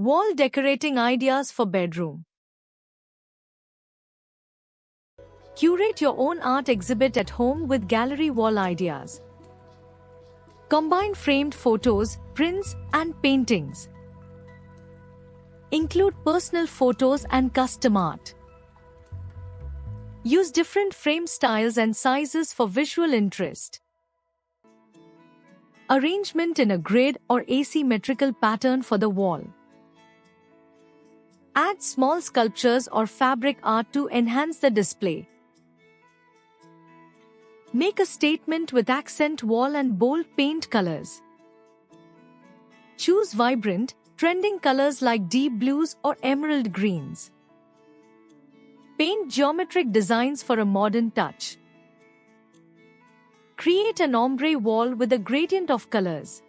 Wall decorating ideas for bedroom. Curate your own art exhibit at home with gallery wall ideas. Combine framed photos, prints, and paintings. Include personal photos and custom art. Use different frame styles and sizes for visual interest. Arrangement in a grid or asymmetrical pattern for the wall. Add small sculptures or fabric art to enhance the display. Make a statement with accent wall and bold paint colors. Choose vibrant, trending colors like deep blues or emerald greens. Paint geometric designs for a modern touch. Create an ombre wall with a gradient of colors.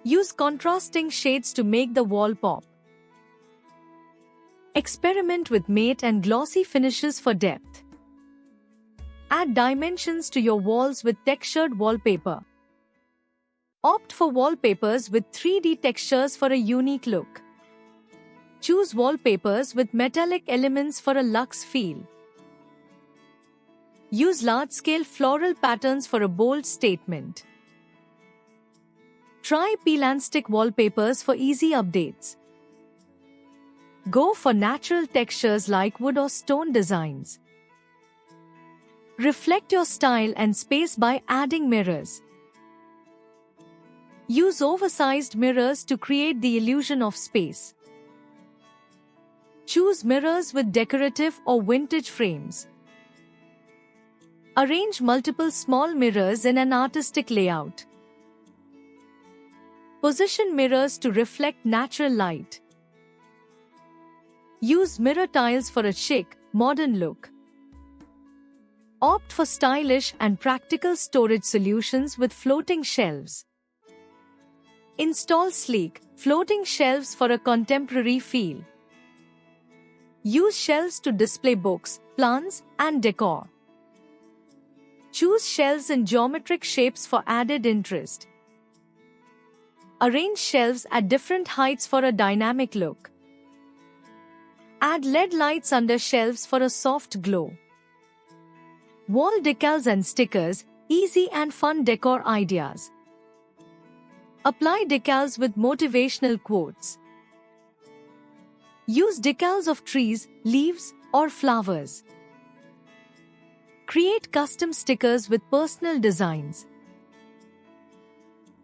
Use contrasting shades to make the wall pop. Experiment with matte and glossy finishes for depth. Add dimensions to your walls with textured wallpaper. Opt for wallpapers with 3D textures for a unique look. Choose wallpapers with metallic elements for a luxe feel. Use large-scale floral patterns for a bold statement. Try peel and stick wallpapers for easy updates. Go for natural textures like wood or stone designs. Reflect your style and space by adding mirrors. Use oversized mirrors to create the illusion of space. Choose mirrors with decorative or vintage frames. Arrange multiple small mirrors in an artistic layout. Position mirrors to reflect natural light. Use mirror tiles for a chic, modern look. Opt for stylish and practical storage solutions with floating shelves. Install sleek, floating shelves for a contemporary feel. Use shelves to display books, plants, and decor. Choose shelves in geometric shapes for added interest. Arrange shelves at different heights for a dynamic look. Add LED lights under shelves for a soft glow. Wall decals and stickers, easy and fun decor ideas. Apply decals with motivational quotes. Use decals of trees, leaves, or flowers. Create custom stickers with personal designs.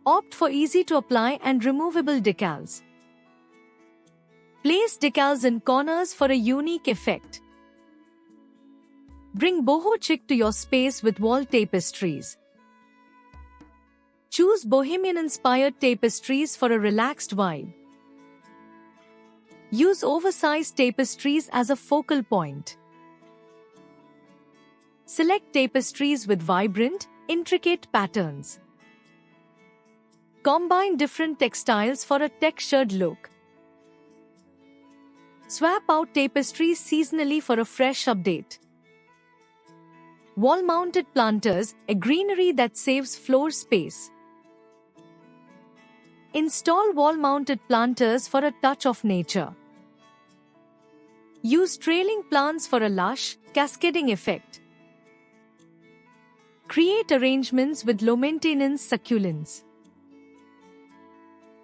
Opt for easy to apply and removable decals. Place decals in corners for a unique effect. Bring boho chic to your space with wall tapestries. Choose bohemian-inspired tapestries for a relaxed vibe. Use oversized tapestries as a focal point. Select tapestries with vibrant, intricate patterns. Combine different textiles for a textured look. Swap out tapestries seasonally for a fresh update. Wall-mounted planters, a greenery that saves floor space. Install wall-mounted planters for a touch of nature. Use trailing plants for a lush, cascading effect. Create arrangements with low-maintenance succulents.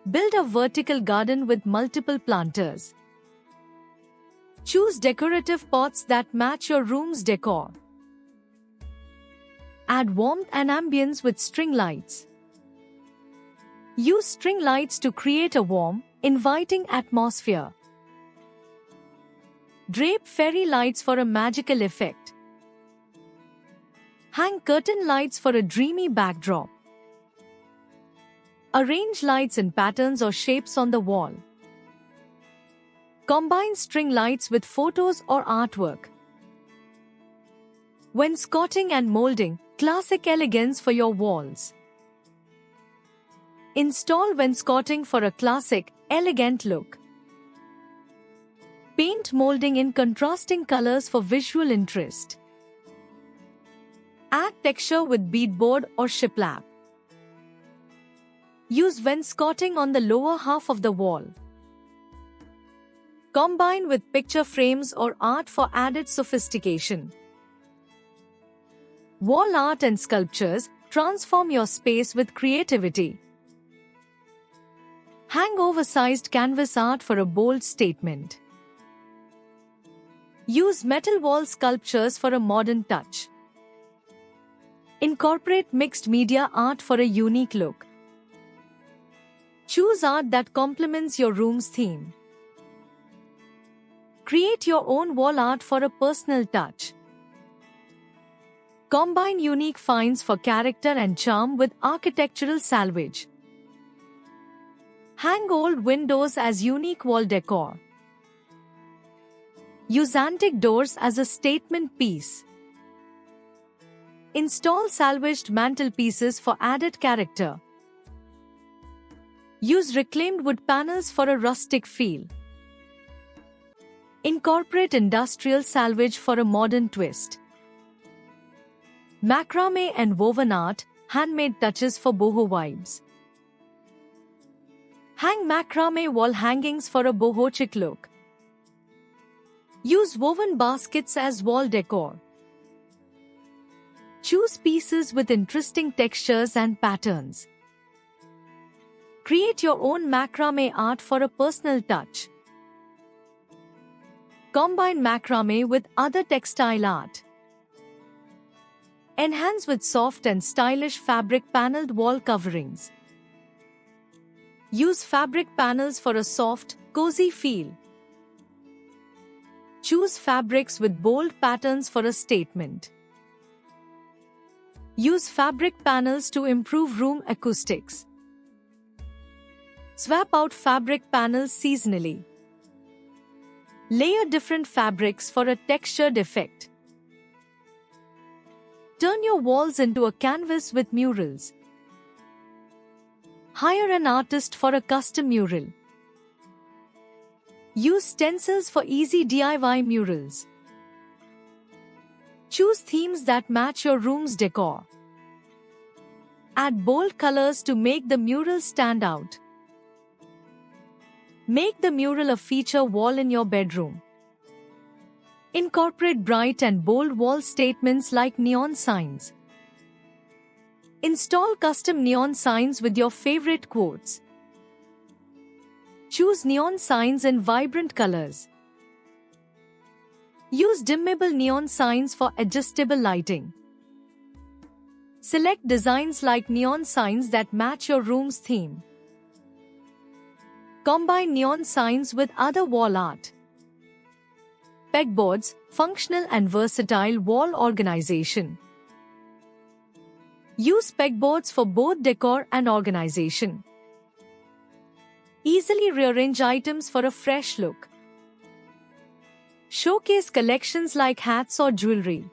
Build a vertical garden with multiple planters. Choose decorative pots that match your room's decor. Add warmth and ambience with string lights. Use string lights to create a warm, inviting atmosphere. Drape fairy lights for a magical effect. Hang curtain lights for a dreamy backdrop. Arrange lights in patterns or shapes on the wall. Combine string lights with photos or artwork. Wainscoting and molding, classic elegance for your walls. Install wainscoting for a classic, elegant look. Paint molding in contrasting colors for visual interest. Add texture with beadboard or shiplap. Use wainscoting on the lower half of the wall. Combine with picture frames or art for added sophistication. Wall art and sculptures transform your space with creativity. Hang oversized canvas art for a bold statement. Use metal wall sculptures for a modern touch. Incorporate mixed media art for a unique look. Choose art that complements your room's theme. Create your own wall art for a personal touch. Combine unique finds for character and charm with architectural salvage. Hang old windows as unique wall decor. Use antique doors as a statement piece. Install salvaged mantelpieces for added character. Use reclaimed wood panels for a rustic feel. Incorporate industrial salvage for a modern twist. Macrame and woven art, handmade touches for boho vibes. Hang macrame wall hangings for a boho chic look. Use woven baskets as wall decor. Choose pieces with interesting textures and patterns. Create your own macrame art for a personal touch. Combine macrame with other textile art. Enhance with soft and stylish fabric paneled wall coverings. Use fabric panels for a soft, cozy feel. Choose fabrics with bold patterns for a statement. Use fabric panels to improve room acoustics. Swap out fabric panels seasonally. Layer different fabrics for a textured effect. Turn your walls into a canvas with murals. Hire an artist for a custom mural. Use stencils for easy DIY murals. Choose themes that match your room's decor. Add bold colors to make the mural stand out. Make the mural a feature wall in your bedroom. Incorporate bright and bold wall statements like neon signs. Install custom neon signs with your favorite quotes. Choose neon signs in vibrant colors. Use dimmable neon signs for adjustable lighting. Select designs like neon signs that match your room's theme. Combine neon signs with other wall art. Pegboards, functional and versatile wall organization. Use pegboards for both decor and organization. Easily rearrange items for a fresh look. Showcase collections like hats or jewelry.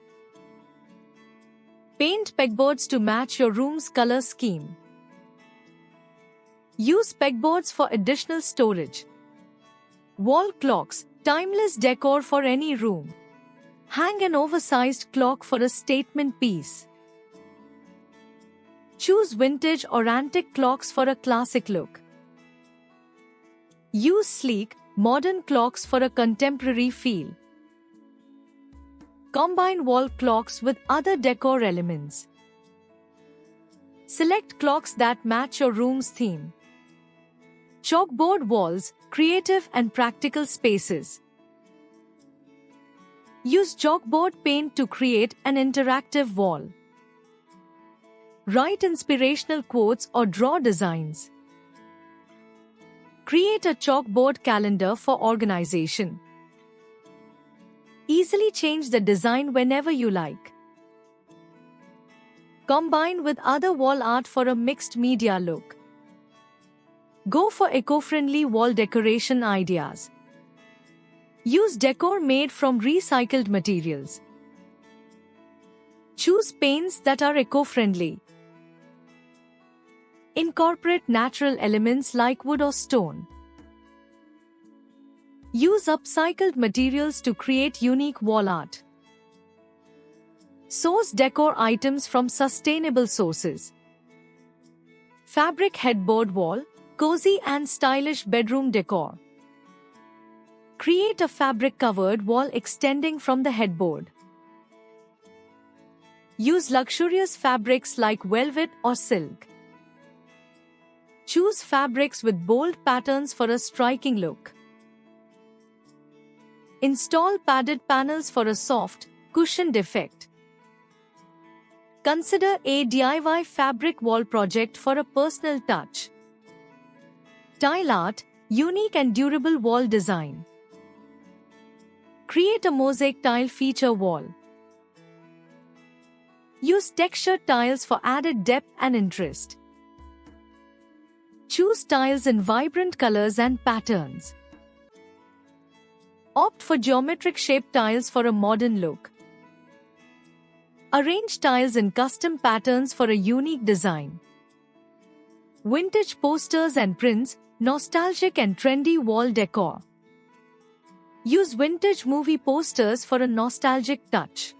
Paint pegboards to match your room's color scheme. Use pegboards for additional storage. Wall clocks, timeless decor for any room. Hang an oversized clock for a statement piece. Choose vintage or antique clocks for a classic look. Use sleek, modern clocks for a contemporary feel. Combine wall clocks with other decor elements. Select clocks that match your room's theme. Chalkboard walls, creative and practical spaces. Use chalkboard paint to create an interactive wall. Write inspirational quotes or draw designs. Create a chalkboard calendar for organization. Easily change the design whenever you like. Combine with other wall art for a mixed media look. Go for eco-friendly wall decoration ideas. Use decor made from recycled materials. Choose paints that are eco-friendly. Incorporate natural elements like wood or stone. Use upcycled materials to create unique wall art. Source decor items from sustainable sources. Fabric headboard wall, cozy and stylish bedroom decor. Create a fabric-covered wall extending from the headboard. Use luxurious fabrics like velvet or silk. Choose fabrics with bold patterns for a striking look. Install padded panels for a soft, cushioned effect. Consider a DIY fabric wall project for a personal touch. Tile art, unique and durable wall design. Create a mosaic tile feature wall. Use textured tiles for added depth and interest. Choose tiles in vibrant colors and patterns. Opt for geometric shaped tiles for a modern look. Arrange tiles in custom patterns for a unique design. Vintage posters and prints, nostalgic and trendy wall decor. Use vintage movie posters for a nostalgic touch.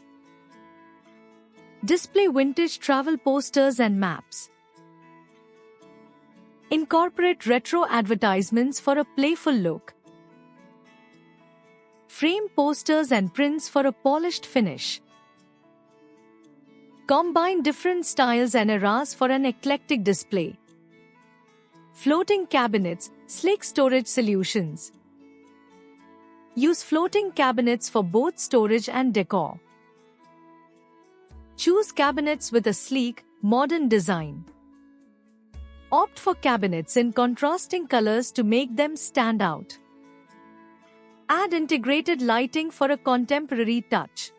Display vintage travel posters and maps. Incorporate retro advertisements for a playful look. Frame posters and prints for a polished finish. Combine different styles and eras for an eclectic display. Floating cabinets, sleek storage solutions. Use floating cabinets for both storage and decor. Choose cabinets with a sleek, modern design. Opt for cabinets in contrasting colors to make them stand out. Add integrated lighting for a contemporary touch.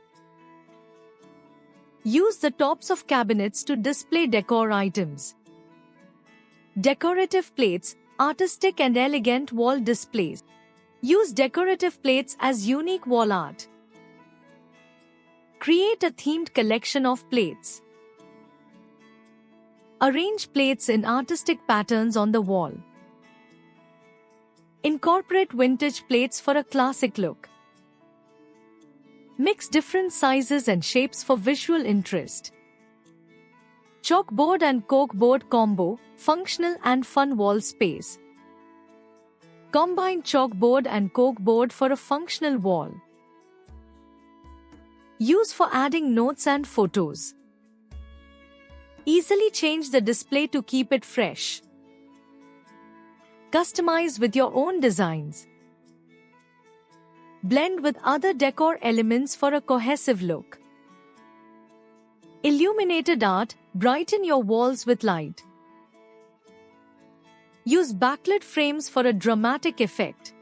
Use the tops of cabinets to display decor items. Decorative plates, artistic and elegant wall displays. Use decorative plates as unique wall art. Create a themed collection of plates. Arrange plates in artistic patterns on the wall. Incorporate vintage plates for a classic look. Mix different sizes and shapes for visual interest. Chalkboard and corkboard combo, functional and fun wall space. Combine chalkboard and corkboard for a functional wall. Use for adding notes and photos. Easily change the display to keep it fresh. Customize with your own designs. Blend with other decor elements for a cohesive look. Illuminated art, brighten your walls with light. Use backlit frames for a dramatic effect.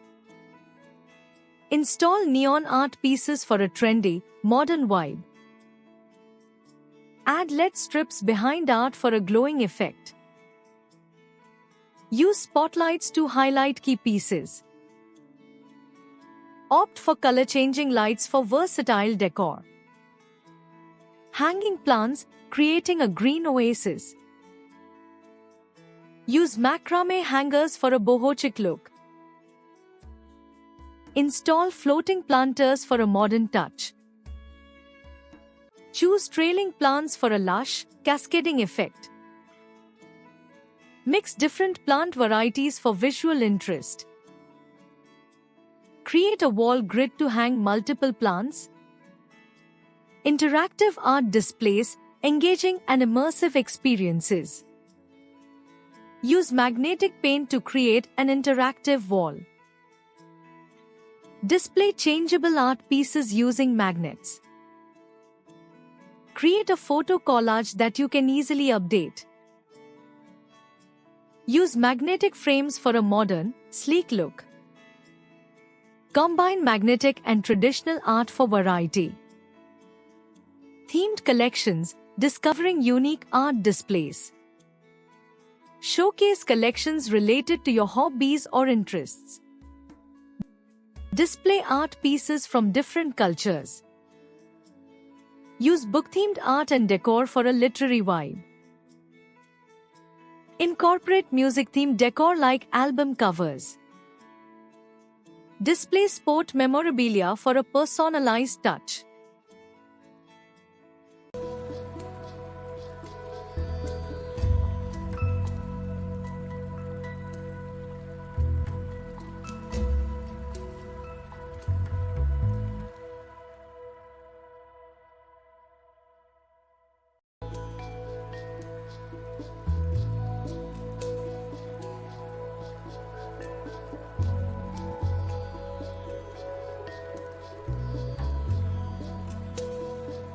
Install neon art pieces for a trendy, modern vibe. Add LED strips behind art for a glowing effect. Use spotlights to highlight key pieces. Opt for color-changing lights for versatile decor. Hanging plants, creating a green oasis. Use macrame hangers for a boho chic look. Install floating planters for a modern touch. Choose trailing plants for a lush, cascading effect. Mix different plant varieties for visual interest. Create a wall grid to hang multiple plants. Interactive art displays, engaging and immersive experiences. Use magnetic paint to create an interactive wall. Display changeable art pieces using magnets. Create a photo collage that you can easily update. Use magnetic frames for a modern, sleek look. Combine magnetic and traditional art for variety. Themed collections, discovering unique art displays. Showcase collections related to your hobbies or interests. Display art pieces from different cultures. Use book-themed art and decor for a literary vibe. Incorporate music-themed decor like album covers. Display sport memorabilia for a personalized touch.